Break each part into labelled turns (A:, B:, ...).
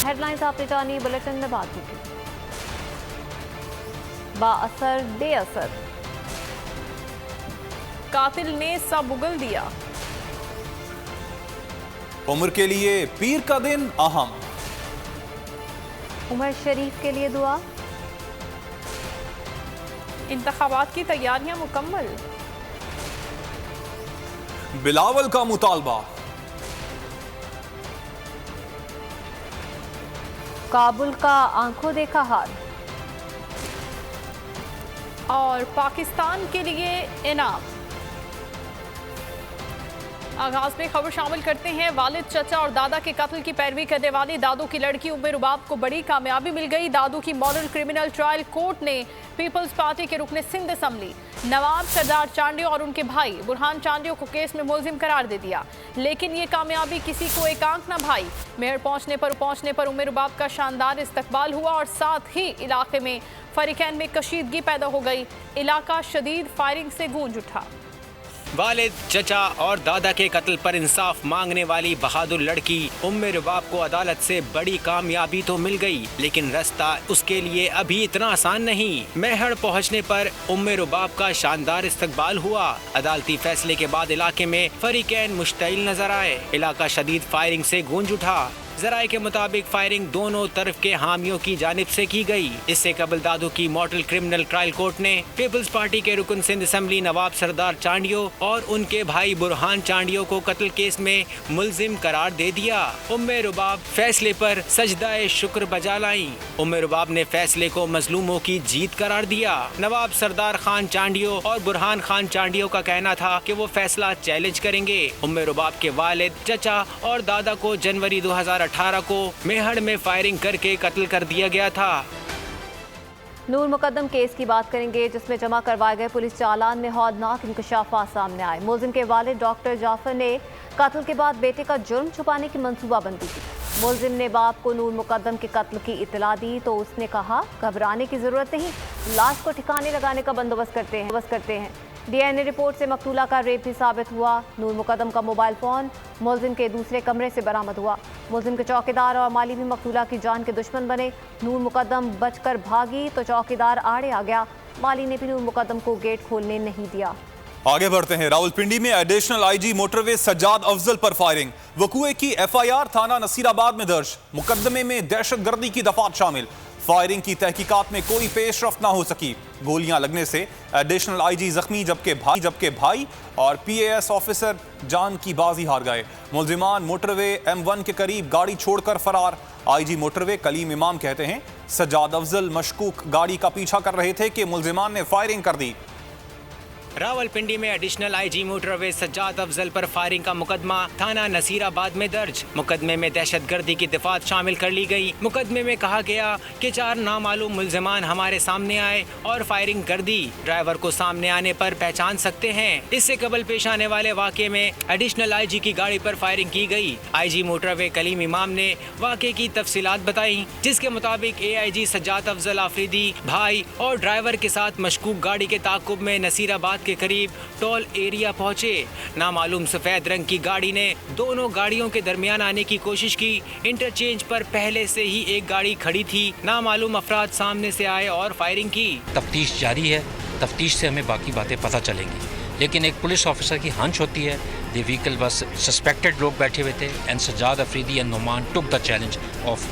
A: Headlines आपने जानी, bulletin में बात होगी। बाअसर बेअसर,
B: कातिल ने सब उगल दिया।
C: उम्र के लिए पीर का दिन अहम।
A: उमर शरीफ के लिए दुआ।
B: इंतखाबात की तैयारियां मुकम्मल।
C: बिलावल का मुतालबा।
A: काबुल का आंखों देखा हाल।
B: और पाकिस्तान के लिए इनाम। आगाज में खबर शामिल करते हैं। वालिद, चचा और दादा के कत्ल की पैरवी करने वाली दादू की लड़की उम्मे रुबाब को बड़ी कामयाबी मिल गई। दादू की मॉडल क्रिमिनल ट्रायल कोर्ट ने पीपल्स पार्टी के रुकने सिंध असम्बली नवाब सरदार चांडियो और उनके भाई बुरहान चांडियो को केस में मुलजिम करार दे दिया। लेकिन ये कामयाबी किसी को एकांक न भाई। मेयर पहुंचने पर उम्मे रुबाब का शानदार इस्तकबाल हुआ और साथ ही इलाके में फरीकैन में कशीदगी पैदा हो गई। इलाका शदीद फायरिंग से गूंज उठा।
D: वालिद, चचा और दादा के कत्ल पर इंसाफ मांगने वाली बहादुर लड़की उम्मे रुबाब को अदालत से बड़ी कामयाबी तो मिल गई, लेकिन रास्ता उसके लिए अभी इतना आसान नहीं। मेहर पहुंचने पर उम्मे रुबाब का शानदार इस्तकबाल हुआ। अदालती फैसले के बाद इलाके में फरीकैन मुश्तइल नजर आए। इलाका शदीद फायरिंग से गूंज उठा। जराये के मुताबिक फायरिंग दोनों तरफ के हामियों की जानिब से की गई। इससे कबल दादू की मॉडल क्रिमिनल ट्रायल कोर्ट ने पीपल्स पार्टी के रुकन सिंध असम्बली नवाब सरदार चांडियो और उनके भाई बुरहान चांडियो को कत्ल केस में मुलजिम करार दे दिया। उम्मे रुबाब फैसले पर सजदाए शुक्र बजा लाई। उम्मे रुबाब ने फैसले को मजलूमों की जीत करार दिया। नवाब सरदार खान चांडियो और बुरहान खान चांडियो का कहना था कि वो फैसला चैलेंज करेंगे। उम्मे रुबाब के वालिद, चचा और दादा को जनवरी 2018 को मेहड़ में फायरिंग करके कत्ल कर दिया गया था।
A: नूर मुकद्दम केस की बात करेंगे, जिसमें जमा करवाए गए पुलिस चालान में हौदनाक इंकशाफात सामने आए। मुलजिम के वालिद डॉक्टर जाफर ने कत्ल के बाद बेटे का जुर्म छुपाने की मंसूबाबंदी की। मुलजिम ने बाप को नूर मुकद्दम के कत्ल की इतला दी तो उसने कहा, घबराने की जरूरत नहीं, लाश को ठिकाने लगाने का बंदोबस्त करते हैं। DNA रिपोर्ट से मकतूला का रेप भी साबित हुआ। नूर मुकद्दम का मोबाइल फ़ोन मुलजिम के दूसरे कमरे से बरामद हुआ। मुलजिम के चौकीदार और माली भी मकतूला की जान के दुश्मन बने। नूर मुकद्दम बचकर भागी तो चौकीदार आड़े आ गया। माली ने भी नूर मुकद्दम को गेट खोलने नहीं दिया।
C: आगे बढ़ते हैं। रावलपिंडी में additional IG motorway Sajjad Afzal पर फायरिंग। वकूए की FIR थाना नसीराबाद में दर्ज। मुकदमे में दहशतगर्दी की दफात शामिल। फायरिंग की तहकीकात में कोई पेशरफ्त ना हो सकी। गोलियां लगने से एडिशनल IG जख्मी, जबकि भाई और PAS ऑफिसर जान की बाजी हार गए। मुलजिमान मोटरवे M1 के करीब गाड़ी छोड़कर फरार। IG मोटरवे कलीम इमाम कहते हैं, सज्जाद अफजल मशकूक गाड़ी का पीछा कर रहे थे कि मुलजिमान ने फायरिंग कर दी।
D: रावलपिंडी में additional IG motorway Sajjad Afzal पर फायरिंग का मुकदमा थाना नसीराबाद में दर्ज। मुकदमे में दहशतगर्दी की दफात शामिल कर ली गई। मुकदमे में कहा गया कि 4 नामालूम मुलजिमान हमारे सामने आए और फायरिंग कर दी। ड्राइवर को सामने आने पर पहचान सकते हैं। इससे कबल पेश आने वाले वाक़े में एडिशनल IG की गाड़ी पर फायरिंग की गई। IG मोटरवे कलीम इमाम ने वाक़े की तफसीलात बताई, जिसके मुताबिक AIG सज्जाद अफजल आफरीदी भाई और ड्राइवर के साथ मशकूक गाड़ी के ताकुब में नसीराबाद के करीब टोल एरिया पहुंचे। नामालूम सफेद रंग की गाड़ी ने दोनों गाड़ियों के दरमियान आने की कोशिश की। इंटरचेंज पर पहले से ही एक गाड़ी खड़ी थी। नामालूम अफराद सामने से आए और फायरिंग की।
E: तफ्तीश जारी है, तफ्तीश से हमें बाकी बातें पता चलेंगी, लेकिन एक पुलिस ऑफिसर की हंच होती है द व्हीकल बस सस्पेक्टेड लोग बैठे हुए थे and Sajjad Afridi and Numan took the challenge of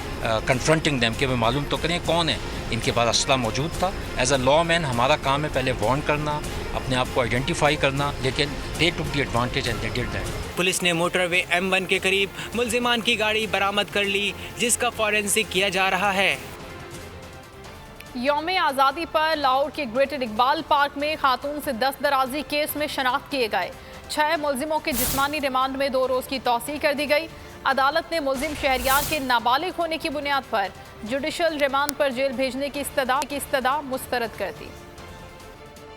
E: confronting them कि वे मालूम तो करें कौन है। इनके पास असला मौजूद था। एज अ लॉ मैन हमारा काम है पहले वार्न करना, अपने आप को आइडेंटिफाई करना, लेकिन they took the advantage and they did that.
D: Police ने मोटरवे M1 के करीब मुलजिमान की गाड़ी बरामद कर ली, जिसका फॉरेंसिक किया जा रहा है।
B: यौम आज़ादी पर लाहौर के ग्रेटर इकबाल पार्क में खातून से दस्तदराजी केस में शनाख्त किए गए 6 मुलजिमों के जिस्मानी रिमांड में 2 रोज़ की तौसीह कर दी गई। अदालत ने मुलजिम शहरियार के नाबालिग होने की बुनियाद पर जुडिशल रिमांड पर जेल भेजने की इस्तदा मुस्तरद कर दी।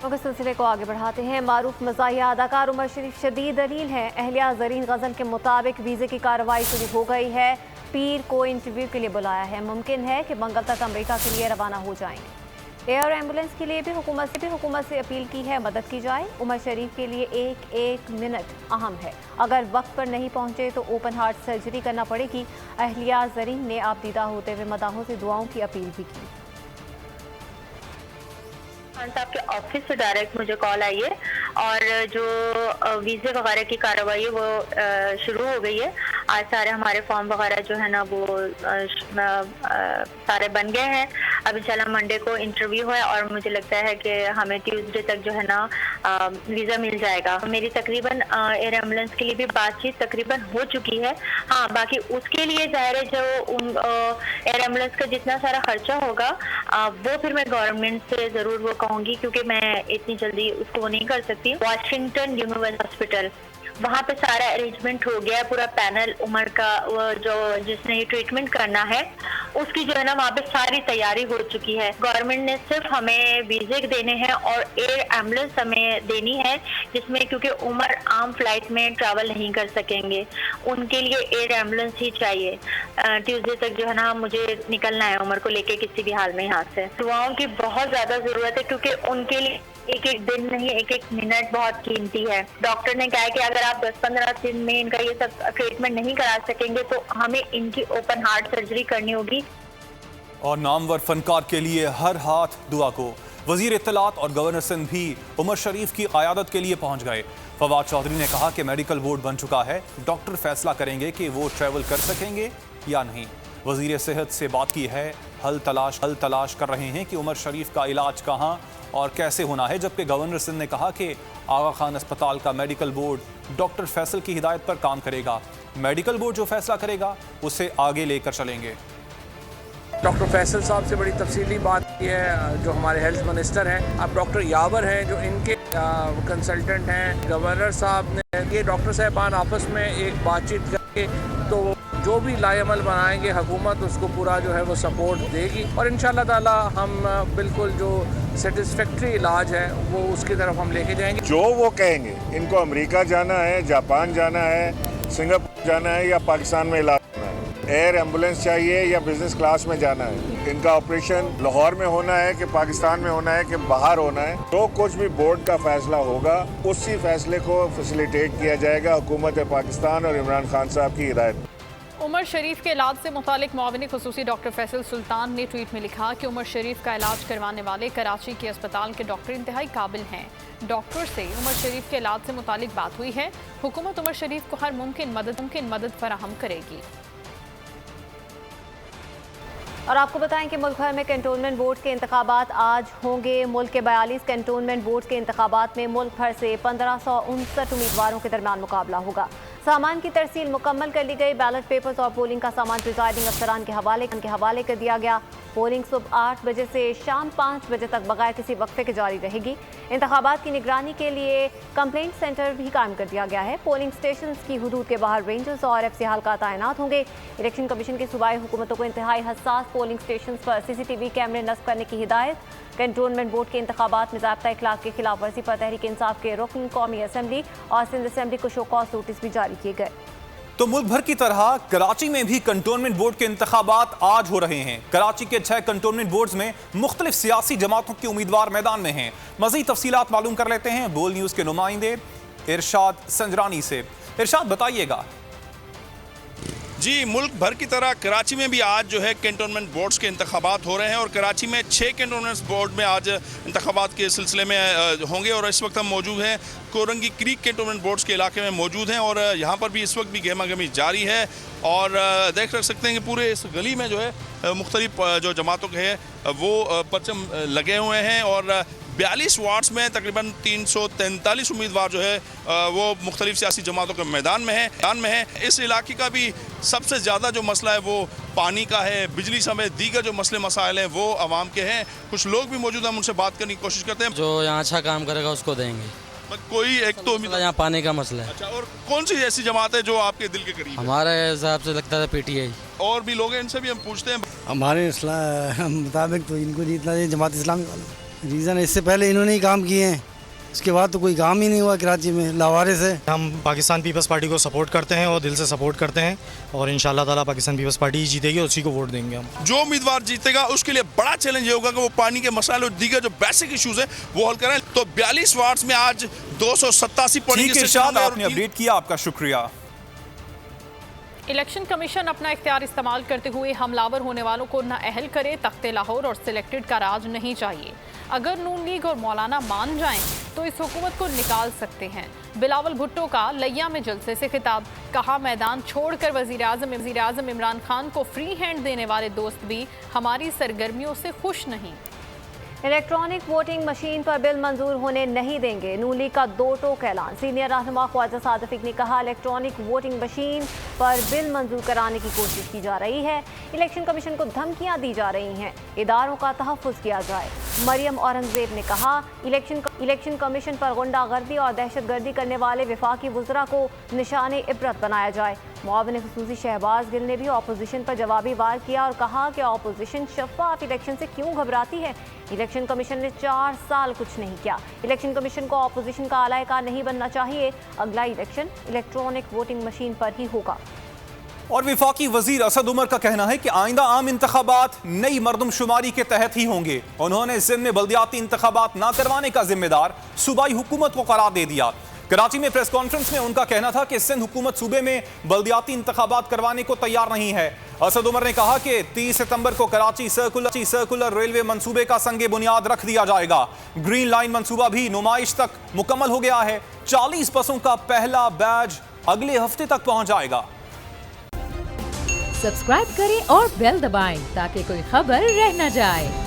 A: इस सिलसिले को आगे बढ़ाते हैं। मारूफ मज़ाहिया अदाकार उमर शरीफ शदीद दलील हैं। अहलिया ज़रीन गज़ल के मुताबिक वीज़े की कार्रवाई शुरू हो गई है। पीर को इंटरव्यू के लिए बुलाया है। मुमकिन है कि मंगल तक अमेरिका के लिए रवाना हो जाएंगे। एयर एम्बुलेंस के लिए भी हुकूमत से अपील की है, मदद की जाए। उमर शरीफ के लिए एक एक मिनट अहम है, अगर वक्त पर नहीं पहुंचे तो ओपन हार्ट सर्जरी करना पड़ेगी। अहलिया जरीन ने आपदीदा होते हुए मदाहों से दुआओं की अपील भी की।
F: खान साहब के ऑफिस से डायरेक्ट मुझे कॉल आई है और जो वीज़े वगैरह की कार्रवाई है वो शुरू हो गई है। आज सारे हमारे फॉर्म वगैरह जो है ना वो सारे बन गए हैं। अब इंशाल्लाह मंडे को इंटरव्यू है और मुझे लगता है कि हमें ट्यूसडे तक जो है ना वीज़ा मिल जाएगा। मेरी तकरीबन एयर एम्बुलेंस के लिए भी बातचीत तकरीबन हो चुकी है। हाँ, बाकी उसके लिए ज़ाहिर है जो एयर एम्बुलेंस का जितना सारा खर्चा होगा वो फिर मैं गवर्नमेंट से ज़रूर वो कहूँगी, क्योंकि मैं इतनी जल्दी उसको नहीं कर सकती। वाशिंगटन यूनिवर्सिटी हॉस्पिटल वहाँ पे सारा अरेंजमेंट हो गया है, पूरा पैनल उमर का वो जो जिसने ये ट्रीटमेंट करना है उसकी जो है ना वहाँ पे सारी तैयारी हो चुकी है। गवर्नमेंट ने सिर्फ हमें वीज़े देने हैं और एयर एम्बुलेंस हमें देनी है, जिसमें क्योंकि उमर आम फ्लाइट में ट्रैवल नहीं कर सकेंगे, उनके लिए एयर एम्बुलेंस ही चाहिए। ट्यूसडे तक जो है ना मुझे निकलना है उमर को लेके किसी भी हाल में यहाँ से। दुआओं की बहुत ज़्यादा ज़रूरत है, क्योंकि उनके लिए एक एक दिन नहीं, एक एक मिनट बहुत कीमती है। डॉक्टर ने कहा है कि अगर आप 10-15 दिन में इनका ये सब ट्रीटमेंट नहीं करा सकेंगे तो हमें इनकी ओपन हार्ट सर्जरी करनी होगी।
C: और नामवर फनकार के लिए हर हाथ दुआ को। वजीर इत्तलात और गवर्नर सिंध भी उमर शरीफ की क़यादत के लिए पहुंच गए। फवाद चौधरी ने कहा कि मेडिकल बोर्ड बन चुका है, डॉक्टर फैसला करेंगे कि वो ट्रैवल कर सकेंगे या नहीं। वजीर सेहत से बात की है, हल तलाश कर रहे हैं कि उमर शरीफ का इलाज कहाँ और कैसे होना है। जबकि गवर्नर सिंध ने कहा कि आगा खान अस्पताल का मेडिकल बोर्ड डॉक्टर फैसल की हिदायत पर काम करेगा। मेडिकल बोर्ड जो फैसला करेगा उसे आगे लेकर चलेंगे।
G: डॉक्टर फैसल साहब से बड़ी तफसीली बात की है, जो हमारे हेल्थ मिनिस्टर हैं। अब डॉक्टर यावर हैं जो इनके कंसल्टेंट हैं। गवर्नर साहब ने ये डॉक्टर साहबान आपस में एक बातचीत करके तो जो भी लाएमल बनाएंगे हुकूमत उसको पूरा जो है वो सपोर्ट देगी और इंशाल्लाह ताला हम बिल्कुल जो सेटिस्फैक्ट्री इलाज है वो उसकी तरफ हम लेके जाएंगे।
H: जो वो कहेंगे, इनको अमेरिका जाना है, जापान जाना है, सिंगापुर जाना है या पाकिस्तान में इलाज करना है, एयर एम्बुलेंस चाहिए या बिजनेस क्लास में जाना है, इनका ऑपरेशन लाहौर में होना है कि पाकिस्तान में होना है कि बाहर होना है, जो कुछ भी बोर्ड का फैसला होगा उसी फैसले को फैसिलिटेट किया जाएगा हुकूमत पाकिस्तान और इमरान खान साहब की हिदायत।
B: उमर शरीफ के इलाज से मुतालिक मुआविन खुसूसी डॉक्टर फैसल सुल्तान ने ट्वीट में लिखा कि उमर शरीफ का इलाज करवाने वाले कराची के अस्पताल के डॉक्टर इंतहाई काबिल हैं। डॉक्टर से उमर शरीफ के इलाज से मुतालिक बात हुई है। हुकूमत उमर शरीफ को हर मुमकिन मदद फराहम करेगी।
A: और आपको बताएं कि मुल्क भर में कैंटोनमेंट बोर्ड के इंतखाबात आज होंगे। मुल्क के 42 कैंटोनमेंट बोर्ड के इंतखाबात में मुल्क भर से 1559 उम्मीदवारों के दरमियान मुकाबला होगा। सामान की तरसील मुकम्मल कर ली गई। बैलेट पेपर्स और पोलिंग का सामान प्रिजाइडिंग अफसरान के हवाले कर दिया गया। पोलिंग सुबह 8 बजे से शाम 5 बजे तक बगैर किसी वक्फे के जारी रहेगी। इंतखाबात की निगरानी के लिए कंप्लेंट सेंटर भी कायम कर दिया गया है। पोलिंग स्टेशन की हुदूद के बाहर रेंजर्स और FC हल्का तैनात होंगे। इलेक्शन कमीशन की सूबाई हुकूमतों को इंतहाई हसास पोलिंग स्टेशन पर CCTV कैमरे नस्ब करने की हिदायत। कैंटोनमेंट बोर्ड के इंतखाबात में ज़ाब्ता इखलाक की खिलाफ वर्जी पर तहरीक इंसाफ के रुकन कौमी असम्बली और सिंध असम्बली को शो कॉज नोटिस भी जारी किए गए।
C: तो मुल्क भर की तरह कराची में भी कंटोनमेंट बोर्ड के इंतखाबात आज हो रहे हैं। कराची के 6 कंटोनमेंट बोर्ड्स में मुख्तलिफ सियासी जमातों के उम्मीदवार मैदान में हैं। मज़ीद तफसीलात मालूम कर लेते हैं बोल न्यूज़ के नुमाइंदे इरशाद संजरानी से। इरशाद बताइएगा।
I: जी, मुल्क भर की तरह कराची में भी आज जो है कैंटोनमेंट बोर्ड्स के इंतखाबात हो रहे हैं और कराची में 6 कैंटोनमेंट बोर्ड में आज इंतखाबात के सिलसिले में होंगे। और इस वक्त हम मौजूद हैं कोरंगी क्रीक कैंटोनमेंट बोर्ड्स के इलाके में मौजूद हैं और यहाँ पर भी इस वक्त भी गहमा गहमी जारी है और देख सकते हैं कि पूरे इस गली में जो है मुख्तलिफ जो जमातों के हैं वो परचम लगे हुए हैं और 42 वार्ड्स में तकरीबन 343 उम्मीदवार जो है वो मुख्तलिफ सियासी जमातों के मैदान में है। इस इलाके का भी सबसे ज़्यादा जो मसला है वो पानी का है, बिजली समेत दीगर जो मसले मसाइल हैं वो आवाम के हैं। कुछ लोग भी मौजूद हैं, हम उनसे बात करने की कोशिश करते हैं।
J: जो यहाँ अच्छा काम करेगा उसको देंगे।
I: कोई एक तो
J: यहाँ पानी का मसला है।
I: अच्छा, और कौन सी ऐसी जमात है जो आपके दिल के करीब?
J: हमारे हिसाब से लगता है PTI।
I: और भी लोग हैं, इनसे भी हम पूछते हैं।
K: हमारे मुताबिक तो इनको जीतना चाहिए जमात इस्लामी वालों। रीज़न इससे पहले इन्होंने ही काम किए हैं,
J: उसके बाद तो कोई काम ही नहीं हुआ कराची में, लावारिस है।
K: हम पाकिस्तान पीपल्स पार्टी को सपोर्ट करते हैं और दिल से सपोर्ट करते हैं और इंशाल्लाह ताला पाकिस्तान पीपल्स पार्टी ही जीतेगी और उसी को वोट देंगे हम।
I: जो उम्मीदवार जीतेगा उसके लिए बड़ा चैलेंज ये होगा कि वो पानी के मसाले और दीगर जो बेसिक इश्यूज हैं वो हल करें। तो 42 वार्ड्स में आज 287
C: ठीक है इरशाद, आपने अपडेट किया, आपका शुक्रिया।
B: इलेक्शन कमीशन अपना इख्तियार इस्तेमाल करते हुए हमलावर होने वालों को नाअहल करे। तख्ते लाहौर और सिलेक्टेड का राज नहीं चाहिए। अगर नून लीग और मौलाना मान जाएं तो इस हुकूमत को निकाल सकते हैं। बिलावल भुट्टो का लिया में जलसे से खिताब, कहा मैदान छोड़कर वजीर आजम इमरान खान को फ्री हैंड देने वाले दोस्त भी हमारी सरगर्मियों से खुश नहीं।
A: इलेक्ट्रॉनिक वोटिंग मशीन पर बिल मंजूर होने नहीं देंगे, नून लीग का दो टोक ऐलान। सीनियर रहनुमा ख्वाजा सादिक ने कहा इलेक्ट्रॉनिक वोटिंग मशीन पर बिल मंजूर कराने की कोशिश की जा रही है। इलेक्शन कमीशन को धमकियां दी जा रही हैं, इदारों का तहफ़्फ़ुज़ किया जाए। मरियम औरंगजेब ने कहा इलेक्शन कमीशन पर गुंडागर्दी और दहशतगर्दी करने वाले वफाकी वज़रा को निशाने इबरत बनाया जाए। मुआविन ख़ुसूसी शहबाज गिल ने भी अपोजिशन पर जवाबी वार किया और कहा कि अपोजिशन शफाफ इलेक्शन से क्यों घबराती है। इलेक्शन कमीशन ने 4 साल कुछ नहीं किया। इलेक्शन कमीशन को अपोजिशन का आलायकार नहीं बनना चाहिए। अगला इलेक्शन इलेक्ट्रॉनिक वोटिंग मशीन पर ही होगा।
C: और वफाकी वजीर असद उमर का कहना है कि आइंदा आम इंतखाबात नई मरदमशुमारी के तहत ही होंगे। उन्होंने जिम्मे बल्दियाती इंतखाबात ना करवाने का जिम्मेदार सूबाई हुकूमत को करार दे दिया। कराची में प्रेस कॉन्फ्रेंस में उनका कहना था कि सिंध हुकूमत सूबे में बल्दियाती इंतखाबात करवाने को तैयार नहीं है। असद उमर ने कहा कि 30 सितंबर को कराची सर्कुलर रेलवे मंसूबे का संगे बुनियाद रख दिया जाएगा। ग्रीन लाइन मंसूबा भी नुमाइश तक मुकम्मल हो गया है। 40 बसों का पहला बैच अगले हफ्ते तक पहुंच जाएगा।
L: सब्सक्राइब करें और बेल दबाएं ताकि कोई खबर रह न जाए।